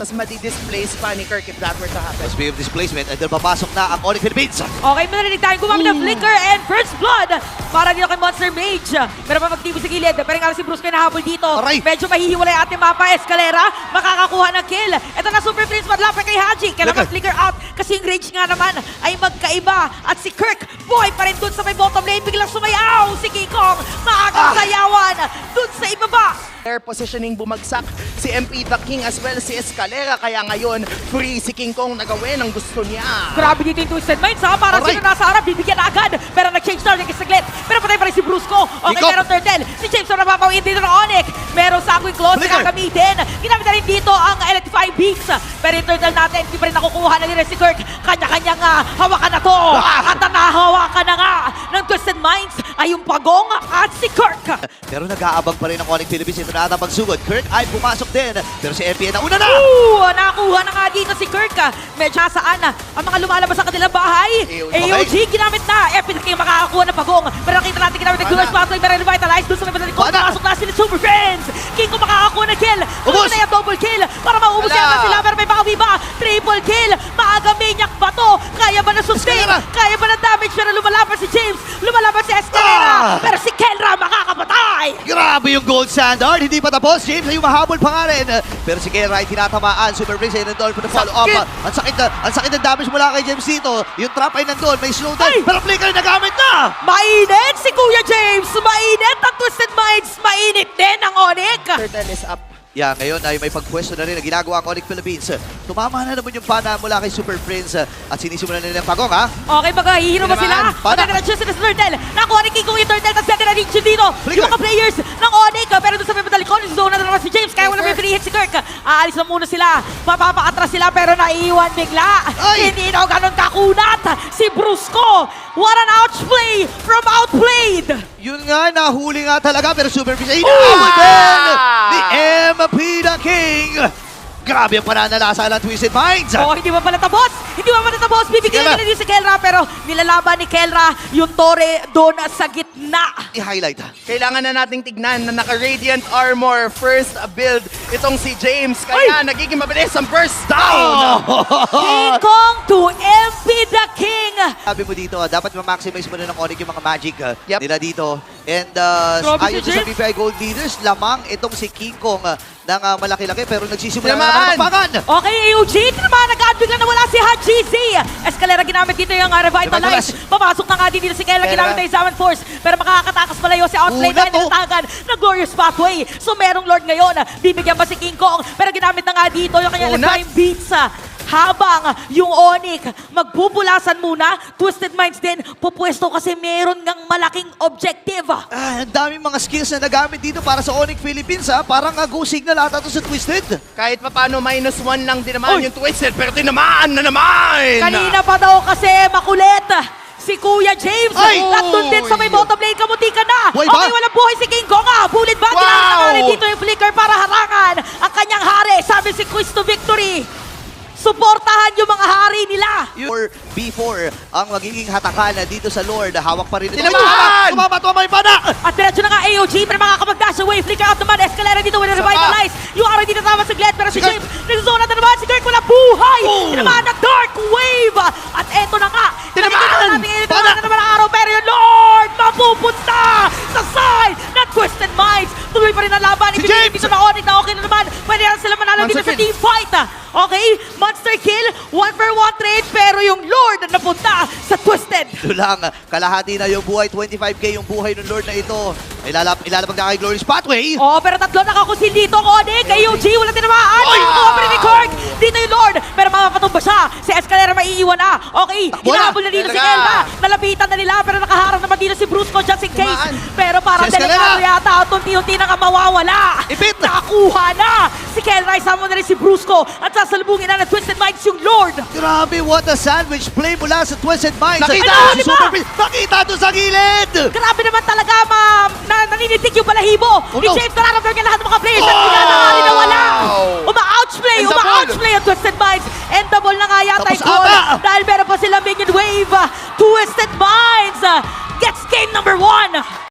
Tapos madi-displace pa ni Kirk if that were to happen. Speaking of displacement, and then papasok na ang Onyx Philippines. Okay, marinig tayo gumamit ng Flicker and First Blood para dito kay Monster Mage. Pero mapagtibo sa gilid, pero nga si Bruce kayo nahabol dito. Aray! Medyo mahihiwalay ating mapa. Escalera, makakakuha ng kill. Ito na Super Prince, madlapit kay Haji. Kailangan Flicker out kasi yung range nga naman ay magkaiba. At si Kirk, buhay pa rin dun sa may bottom lane. Biglang sumayaw si King Kong. Maagang sayawan dun sa ibaba. Air positioning bumagsak si MP The King as well si Escalera. Kaya ngayon, free si King Kong na gawin ang gusto niya. Grabe dito yung Twisted Minds ha. Parang Aray! sino nasa harap, bibigyan na agad. Pero nag-change target kay Saglit. Pero patay pa rin si Brusco. Okay, Nico! meron Turtle. Si James na napapawin dito ng Onyx. Meron Sanguine Claws Flicker! na gagamitin. Ginamit na rin dito ang Electrifying Beats. Pero yung Turtle natin, hindi pa rin nakukuha na rin si Kirk. Kanya-kanyang hawakan na to. At nahawakan na nga ng Twisted Minds ay yung Pagong at si Kirk. Pero nag-aabang pa rin ang Onyx Philippines. Ito na ata pagsugod. Kirk ay pumasok din. Pero si MPN na una na! Nakakuha na nga dito si Kirk. Medyo nasaan ang mga lumalabas sa kanilang bahay. AOG ginamit na. Epic kayo makakakuha ng Pagong. Pero nakita natin ginamit ng Glorious Pathway. Pero revitalize doon sa may batalikon. Nakasok na sila Super Friends. King ko makakakuha ng kill. Ubus! Na yung double kill. Para maubos yaman sila. Pero may pakawi ba? Triple kill. Maaga maniac ba to? Kaya ba na sustain? Escalera! Kaya ba na damage? Pero lumalaban si James. Lumalaban si Escalera. Pero si Kelra makakapatay. Grabe yung gold standard. Hindi pa tapos. James ay umahabol pa nga rin. Pero si Kera ay tinatamaan. Super Prince ay nandun for the follow-up. Ang sakit na damage mula kay James dito. Yung trap ay nandun. May slowdown. Ay! Pero Flicker nagamit na! Mainit si Kuya James! Mainit ang Twisted Minds! Mainit din ang Onyx! Turtle is up. Yeah, ngayon ay may pagpwesto na rin na ginagawa ang Onyx Philippines. Tumama na naman yung pana mula kay Super Prince at sinisimulan na nila ang Pagong, ha? Okay, magkahihiro ba sila? Pana. Magkakaradyo sila sa Turtle. Nakuha ni King Kong yung Turtle, tapos gagana rin siya dito. Flicker. Yung mga players ng Onyx, pero doon sa may madalikon, zone na naman si James. Kaya wala may free hit si Kirk. Aalis na muna sila. Mapapakatras sila, pero naiiwan bigla. Ay! Hindi daw ganun kakunat. Si Brusco. What an outplay from Outplayed! Yun nga, nahuli nga talaga, pero Super Prince ay inaawal din ni MP The King. Grabe ang pananalasa ng Twisted Minds. Oh, hindi ba pala tapos? Hindi ba pala tapos? Bibigyan Kelra. nila din si Kelra, pero nilalaban ni Kelra yung Torre doon sa gitna. I-highlight, ha? Kailangan na nating tignan na naka-Radiant Armor first build itong si James. Kaya nagiging mabilis ang burst down. King Kong to MP The King. Sabi mo dito, dapat ma-maximize mo na ng Onyx yung mga magic Yep. nila dito. And Grabe ayon si sa James. PPI Gold Leaders, lamang itong si King Kong ng malaki-laki pero nagsisimula Tinamaan! na magpagan. Okay, AOG, naman nag-adbig na wala si Haji Z. Escalera ginamit dito yung Revitalize. Papasok na nga din dito si Kelra, ginamit na yung Zaman Force. Pero makakatakas malayo si Outplay na nilatagan ng Glorious Pathway. So merong Lord ngayon, bibigyan pa si King Kong. Pero ginamit na nga dito yung kanyang Prime Beats. Habang yung Onyx magbubulasan muna, Twisted Minds din pupwesto kasi meron ngang malaking objective. Ang daming mga skills na nagamit dito para sa Onyx Philippines, ha? Parang go signal ata to sa Twisted. Kahit pa paano, -1 lang din naman yung Twisted, pero tinamaan na naman! Kanina pa daw kasi makulit si Kuya James. Ay! At doon din sa may bottom lane, kamuti ka na. Buhay ba? Okay, walang buhay si King Kong. Bullet ba? Wow! Ginamit dito yung Flicker para harangan ang kanyang hari. Sabi si Quiz to Victory. Suportahan yung mga hari nila. Or before ang magiging hatakan dito sa Lord, hawak pa rin. Tinamaan! Tumama yung pana! At diretso na nga AOG, pero makakapag-dash away. Flicker out naman, Escalera dito with a revitalize. Yung araw dito tama sa Glad, pero si James, nagzona na naman. Si Kirk wala buhay. Tinamaan na Dark Wave. At eto na nga. Tinamaan! Tinamaan na naman ang araw, pero yung Lord mapupunta sa side ng Twisted Minds. Tuloy pa rin ang laban. Si Ibigay James! dito na Onyx na okay na naman. Pwede rin sila manalo dito sa team fight. Okay, monster kill, 1-for-1 trade, pero yung Lord na napunta sa Twisted. Ito lang, kalahati na yung buhay, 25k yung buhay ng Lord na ito. Ilalabag na kay Glorious Pathway. Oh, pero tatlo nakakusil dito, Onyx. AOG, wala tinamaan. Oy! Over ni Kirk. Dito yung Lord. Pero mapapatumba siya. Si Escalera maiiwan na. Okay, Takbo na. hinahabol na dito si Talaga. Kelva. Nalapitan na nila, pero nakaharap naman dito si Brusco just in case. Tamaan. Pero parang Si Escalera. delikado yata. At unti-unti na nga mawawala. Ipit. Nakakuha na. Si Kelva, isama na rin si Brusco. At sasalubungin na ng Twisted Minds yung Lord. Grabe, what a sandwich play mula sa Twisted Minds. Nakita! Ay, Di si ba? Super Prince, nakita doon sa gilid! Grabe naman talaga, naninitig yung balahibo. Oh, Ni no. James, nararamdaman niya lahat ng mga players. At Oh! bigla na nga rin nawala. Uma-ouchplay, And the uma-ouchplay ang Twisted Minds. And the ball na nga yata Tapos yung goal. ata. Dahil meron pa silang minion wave. Twisted Minds gets game number 1.